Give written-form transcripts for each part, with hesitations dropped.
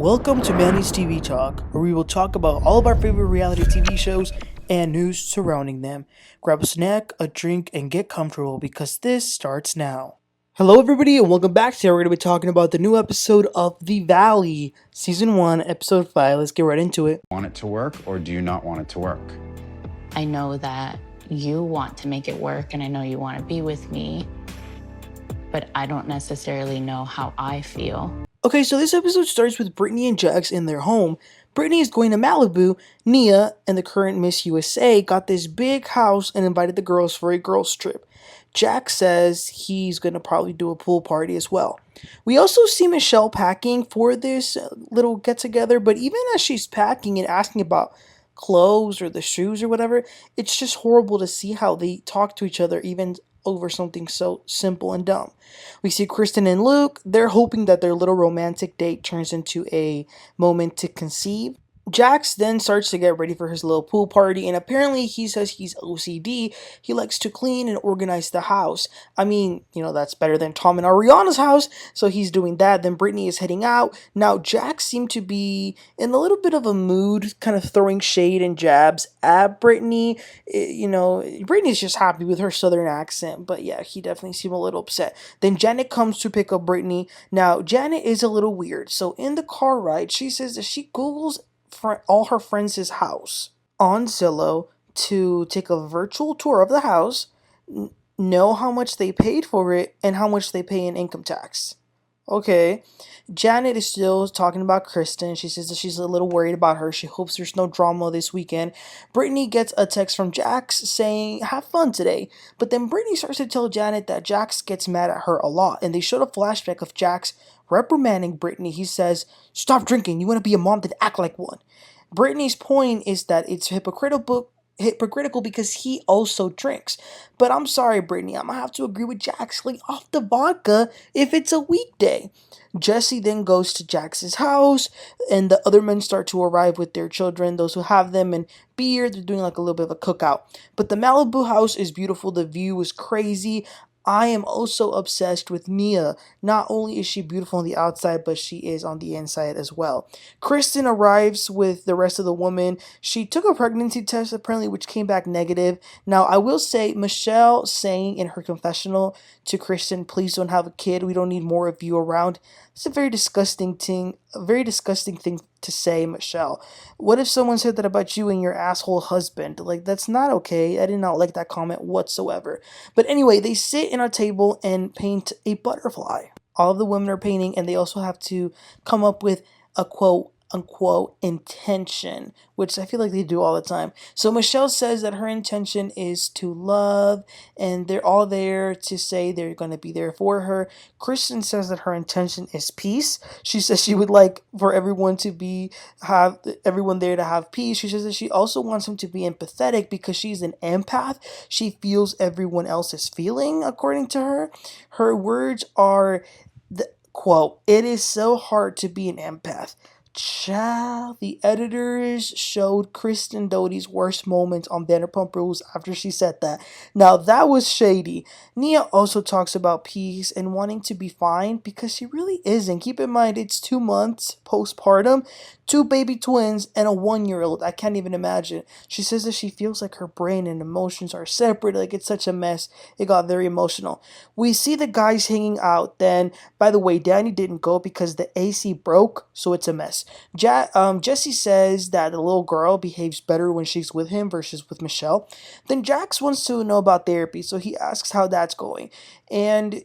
Welcome to Manny's TV Talk, where we will talk about all of our favorite reality TV shows and news surrounding them. Grab a snack, a drink, and get comfortable because this starts now. Hello, everybody, and welcome back. Today, we're going to be talking about the new episode of The Valley, Season 1, Episode 5. Let's get right into it. Want it to work, or do you not want it to work? I know that you want to make it work, and I know you want to be with me, but I don't necessarily know how I feel. Okay, so this episode starts with Brittany and Jax in their home. Brittany is going to Malibu. Nia and the current Miss USA got this big house and invited the girls for a girls trip. Jax says he's going to probably do a pool party as well. We also see Michelle packing for this little get-together, but even as she's packing and asking about clothes or the shoes or whatever, it's just horrible to see how they talk to each other even over something so simple and dumb. We see Kristen and Luke. They're hoping that their little romantic date turns into a moment to conceive. Jax then starts to get ready for his little pool party, and apparently he says he's OCD. He likes to clean and organize the house. I mean, that's better than Tom and Ariana's house, so he's doing that. Then Brittany is heading out. Now, Jax seemed to be in a little bit of a mood, kind of throwing shade and jabs at Brittany. Brittany's just happy with her southern accent, but yeah, he definitely seemed a little upset. Then Janet comes to pick up Brittany. Now, Janet is a little weird, so in the car ride, she says that she Googles all her friends' house on Zillow to take a virtual tour of the house, know how much they paid for it, and how much they pay in income tax. Okay. Janet is still talking about Kristen. She says that she's a little worried about her. She hopes there's no drama this weekend. Brittany gets a text from Jax saying, have fun today. But then Brittany starts to tell Janet that Jax gets mad at her a lot. And they showed a flashback of Jax reprimanding Brittany. He says, stop drinking. You want to be a mom, then act like one. Brittany's point is that it's hypocritical because he also drinks. But I'm sorry, Brittany, I'm gonna have to agree with Jax. Like, off the vodka if it's a weekday. Jesse then goes to Jax's house, and the other men start to arrive with their children, those who have them, and beer. They're doing like a little bit of a cookout. But the Malibu house is beautiful. The view is crazy. I am also obsessed with Nia. Not only is she beautiful on the outside, but she is on the inside as well. Kristen arrives with the rest of the women. She took a pregnancy test apparently, which came back negative. Now, I will say, Michelle saying in her confessional to Kristen, please don't have a kid. We don't need more of you around. It's a very disgusting thing to say, Michelle. What if someone said that about you and your asshole husband? Like, that's not okay. I did not like that comment whatsoever. But anyway, they sit in a table and paint a butterfly. All of the women are painting, and they also have to come up with a quote unquote intention, which I feel like they do all the time. So Michelle says that her intention is to love, and they're all there to say they're going to be there for her. Kristen says that her intention is peace. She says she would like for everyone there to have peace. She says that she also wants him to be empathetic because she's an empath. She feels everyone else's feeling, according to her. Her words are, quote, it is so hard to be an empath. Child, the editors showed Kristen Doute's worst moments on Vanderpump Rules after she said that. Now, that was shady. Nia also talks about peace and wanting to be fine because she really isn't. Keep in mind, it's 2 months postpartum, 2 baby twins, and a 1-year-old. I can't even imagine. She says that she feels like her brain and emotions are separate. Like, it's such a mess. It got very emotional. We see the guys hanging out. Then, by the way, Danny didn't go because the AC broke, so it's a mess. Jesse says that the little girl behaves better when she's with him versus with Michelle. Then Jax wants to know about therapy, so he asks how that's going. And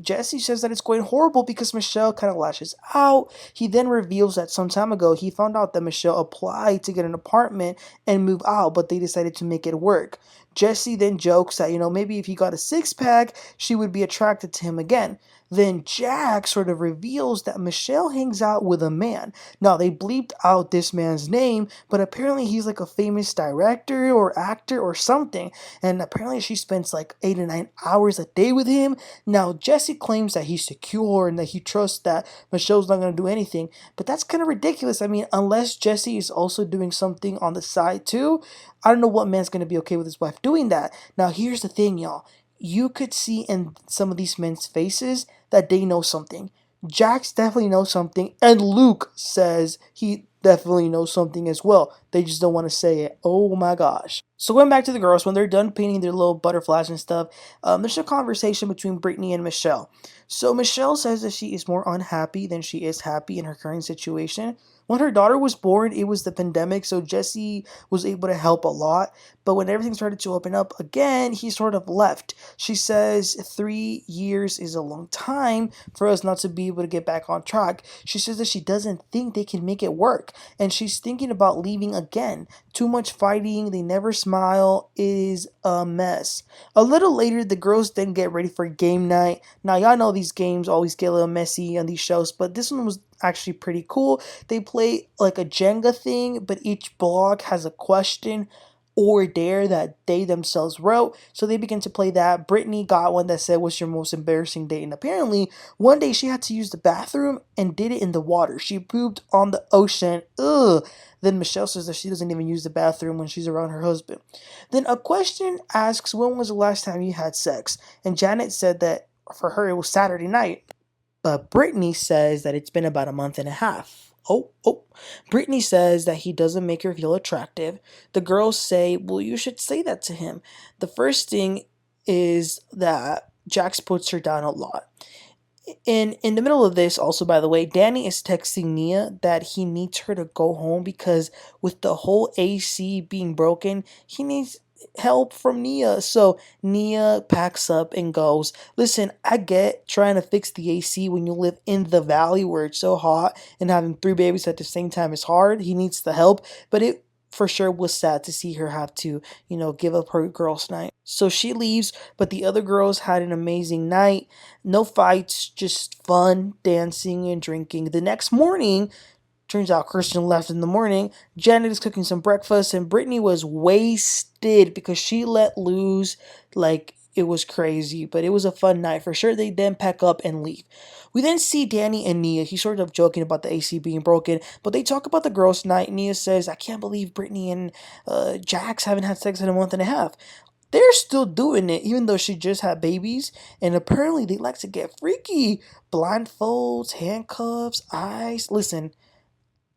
Jesse says that it's going horrible because Michelle kind of lashes out. He then reveals that some time ago he found out that Michelle applied to get an apartment and move out, but they decided to make it work. Jesse then jokes that, maybe if he got a 6-pack, she would be attracted to him again. Then Jack sort of reveals that Michelle hangs out with a man. Now, they bleeped out this man's name, but apparently he's like a famous director or actor or something. And apparently she spends like 8 to 9 hours a day with him. Now, Jesse claims that he's secure and that he trusts that Michelle's not going to do anything. But that's kind of ridiculous. I mean, unless Jesse is also doing something on the side too, I don't know what man's going to be okay with his wife doing that. Now, here's the thing, y'all. You could see in some of these men's faces that they know something. Jax definitely knows something, and Luke says he definitely knows something as well. They just don't want to say it. Oh my gosh. So going back to the girls, when they're done painting their little butterflies and stuff, there's a conversation between Brittany and Michelle. So Michelle says that she is more unhappy than she is happy in her current situation. When her daughter was born, it was the pandemic, so Jesse was able to help a lot. But when everything started to open up again, he sort of left. She says 3 years is a long time for us not to be able to get back on track. She says that she doesn't think they can make it work, and she's thinking about leaving again. Too much fighting, they never smile, it is a mess. A little later, the girls then get ready for game night. Now, y'all know these games always get a little messy on these shows, but this one was actually pretty cool. They play like a Jenga thing, but each block has a question or dare that they themselves wrote. So they begin to play that. Brittany got one that said, "What's your most embarrassing date?" And apparently, one day she had to use the bathroom and did it in the water. She pooped on the ocean. Ugh. Then Michelle says that she doesn't even use the bathroom when she's around her husband. Then a question asks, "When was the last time you had sex?" And Janet said that for her it was Saturday night. But Brittany says that it's been about a month and a half. Oh. Brittany says that he doesn't make her feel attractive. The girls say, "Well, you should say that to him." The first thing is that Jax puts her down a lot. And in the middle of this, also, by the way, Danny is texting Nia that he needs her to go home because with the whole AC being broken, he needs help from Nia. So Nia packs up and goes, "Listen, I get trying to fix the AC when you live in the valley where it's so hot and having three babies at the same time is hard. He needs the help, but it for sure was sad to see her have to, give up her girls' night." So she leaves, but the other girls had an amazing night. No fights, just fun, dancing, and drinking. The next morning, turns out Kristen left in the morning. Janet is cooking some breakfast, and Brittany was wasted because she let loose like it was crazy. But it was a fun night for sure. They then pack up and leave. We then see Danny and Nia. He's sort of joking about the AC being broken, but they talk about the girls' night. Nia says, "I can't believe Brittany and Jax haven't had sex in a month and a half." They're still doing it, even though she just had babies. And apparently, they like to get freaky. Blindfolds, handcuffs, ice. Listen,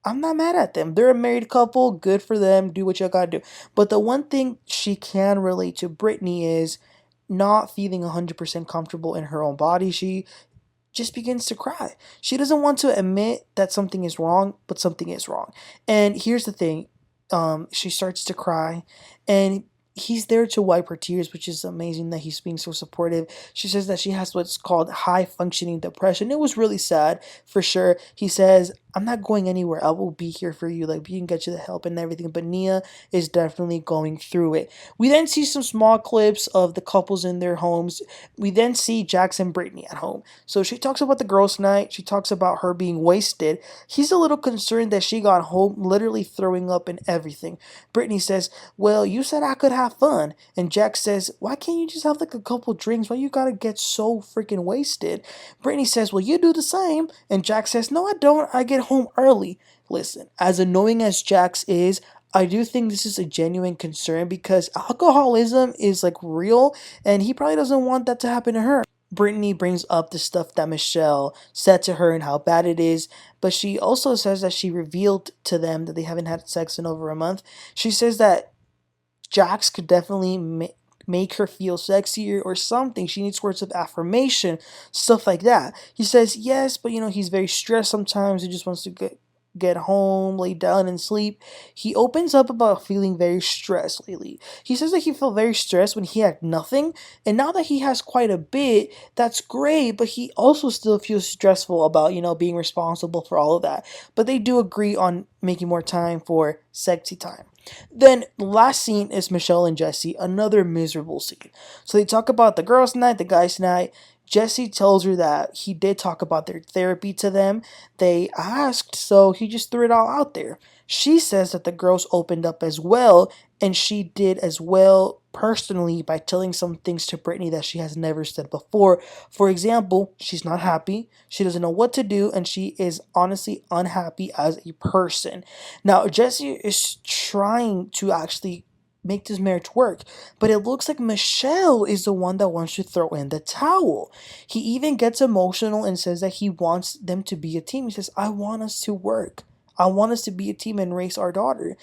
I'm not mad at them. They're a married couple. Good for them. Do what you gotta do. But the one thing she can relate to Brittany is not feeling 100% comfortable in her own body. She just begins to cry. She doesn't want to admit that something is wrong, but something is wrong. And here's the thing. She starts to cry, and he's there to wipe her tears, which is amazing that he's being so supportive. She says that she has what's called high functioning depression. It was really sad for sure. He says, "I'm not going anywhere. I will be here for you. Like, we can get you the help and everything." But Nia is definitely going through it. We then see some small clips of the couples in their homes. We then see Jax and Brittany at home. So she talks about the girls' night. She talks about her being wasted. He's a little concerned that she got home literally throwing up and everything. Brittany says, "Well, you said I could have fun." And Jax says, "Why can't you just have like a couple drinks? Why you gotta get so freaking wasted?" Brittany says, "Well, you do the same." And Jax says, "No, I don't. I get home early." Listen, as annoying as Jax is, I do think this is a genuine concern because alcoholism is like real, and he probably doesn't want that to happen to her. Brittany brings up the stuff that Michelle said to her and how bad it is, but she also says that she revealed to them that they haven't had sex in over a month. She says that Jax could definitely make her feel sexier or something. She needs words of affirmation, stuff like that. He says yes, but he's very stressed sometimes. He just wants to get home, lay down and sleep. He opens up about feeling very stressed lately. He says that he felt very stressed when he had nothing, and now that he has quite a bit, that's great, but he also still feels stressful about, being responsible for all of that. But they do agree on making more time for sexy time. Then the last scene is Michelle and Jesse, another miserable scene. So they talk about the girls' night, the guys' night. Jesse tells her that he did talk about their therapy to them. They asked, so he just threw it all out there. She says that the girls opened up as well, and she did as well personally by telling some things to Brittany that she has never said before. For example, she's not happy, she doesn't know what to do, and she is honestly unhappy as a person. Now, Jesse is trying to actually make this marriage work. But it looks like Michelle is the one that wants to throw in the towel. He even gets emotional and says that he wants them to be a team. He says, I want us to work. I want us to be a team and raise our daughter.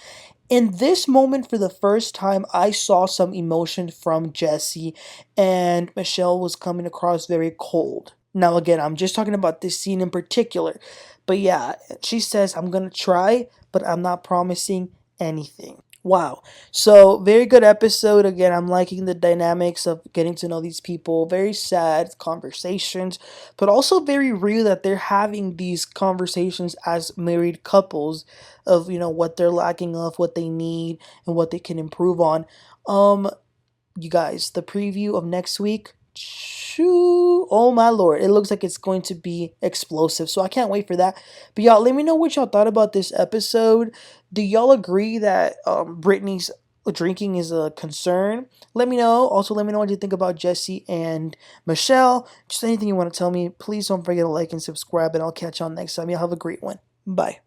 In this moment, for the first time, I saw some emotion from Jesse, and Michelle was coming across very cold. Now, again, I'm just talking about this scene in particular. But yeah, she says, I'm going to try, but I'm not promising anything. Wow. So, very good episode. Again, I'm liking the dynamics of getting to know these people. Very sad conversations, but also very real that they're having these conversations as married couples of, what they're lacking of, what they need, and what they can improve on. You guys, the preview of next week, shoo, oh my lord, it looks like it's going to be explosive, so I can't wait for that. But y'all, let me know what y'all thought about this episode. Do y'all agree that Brittany's drinking is a concern? Let me know. Also, let me know what you think about Jesse and Michelle. Just anything you want to tell me. Please don't forget to like and subscribe, and I'll catch y'all next time. Y'all have a great one. Bye.